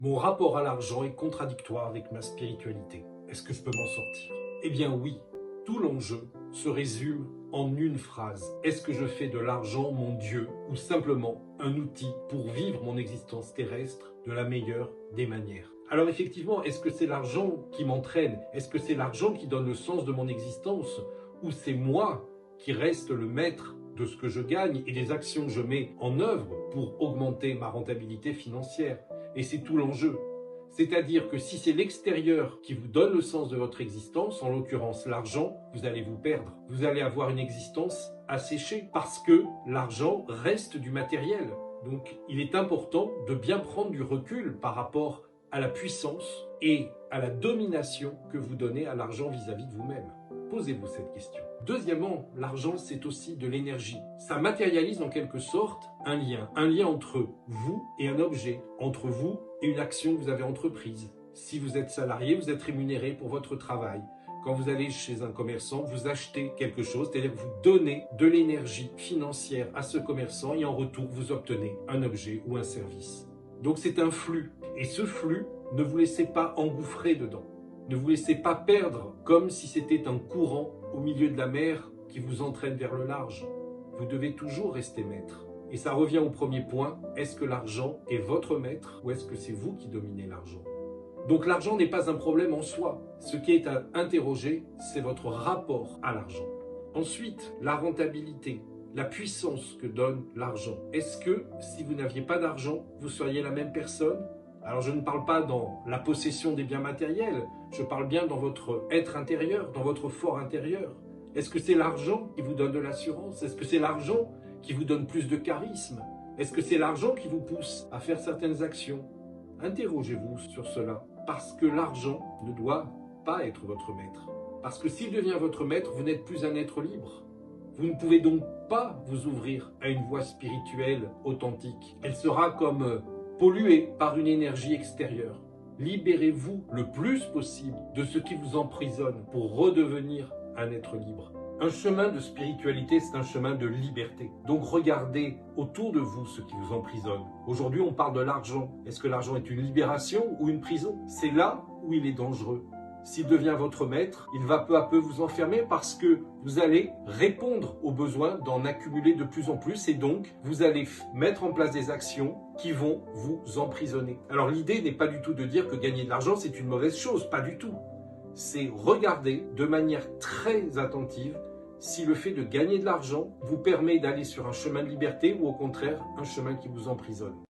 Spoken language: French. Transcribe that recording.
Mon rapport à l'argent est contradictoire avec ma spiritualité. Est-ce que je peux m'en sortir? Eh bien oui, tout l'enjeu se résume en une phrase. Est-ce que je fais de l'argent mon Dieu ou simplement un outil pour vivre mon existence terrestre de la meilleure des manières? Alors effectivement, est-ce que c'est l'argent qui m'entraîne? Est-ce que c'est l'argent qui donne le sens de mon existence? Ou c'est moi qui reste le maître de ce que je gagne et des actions que je mets en œuvre pour augmenter ma rentabilité financière? Et c'est tout l'enjeu. C'est-à-dire que si c'est l'extérieur qui vous donne le sens de votre existence, en l'occurrence l'argent, vous allez vous perdre. Vous allez avoir une existence asséchée parce que l'argent reste du matériel. Donc il est important de bien prendre du recul par rapport à la puissance et à la domination que vous donnez à l'argent vis-à-vis de vous-même. Posez-vous cette question. Deuxièmement, l'argent, c'est aussi de l'énergie. Ça matérialise en quelque sorte un lien entre vous et un objet, entre vous et une action que vous avez entreprise. Si vous êtes salarié, vous êtes rémunéré pour votre travail. Quand vous allez chez un commerçant, vous achetez quelque chose, c'est-à-dire que vous donnez de l'énergie financière à ce commerçant et en retour, vous obtenez un objet ou un service. Donc c'est un flux. Et ce flux, ne vous laissez pas engouffrer dedans. Ne vous laissez pas perdre comme si c'était un courant au milieu de la mer qui vous entraîne vers le large. Vous devez toujours rester maître. Et ça revient au premier point, est-ce que l'argent est votre maître ou est-ce que c'est vous qui dominez l'argent? Donc l'argent n'est pas un problème en soi. Ce qui est à interroger, c'est votre rapport à l'argent. Ensuite, la rentabilité, la puissance que donne l'argent. Est-ce que si vous n'aviez pas d'argent, vous seriez la même personne? Alors je ne parle pas dans la possession des biens matériels, je parle bien dans votre être intérieur, dans votre fort intérieur. Est-ce que c'est l'argent qui vous donne de l'assurance? Est-ce que c'est l'argent qui vous donne plus de charisme? Est-ce que c'est l'argent qui vous pousse à faire certaines actions? Interrogez-vous sur cela, parce que l'argent ne doit pas être votre maître. Parce que s'il devient votre maître, vous n'êtes plus un être libre. Vous ne pouvez donc pas vous ouvrir à une voie spirituelle authentique. Elle sera comme pollué par une énergie extérieure. Libérez-vous le plus possible de ce qui vous emprisonne pour redevenir un être libre. Un chemin de spiritualité, c'est un chemin de liberté. Donc regardez autour de vous ce qui vous emprisonne. Aujourd'hui, on parle de l'argent. Est-ce que l'argent est une libération ou une prison? C'est là où il est dangereux. S'il devient votre maître, il va peu à peu vous enfermer parce que vous allez répondre aux besoins d'en accumuler de plus en plus et donc vous allez mettre en place des actions qui vont vous emprisonner. Alors l'idée n'est pas du tout de dire que gagner de l'argent c'est une mauvaise chose, pas du tout. C'est regarder de manière très attentive si le fait de gagner de l'argent vous permet d'aller sur un chemin de liberté ou au contraire un chemin qui vous emprisonne.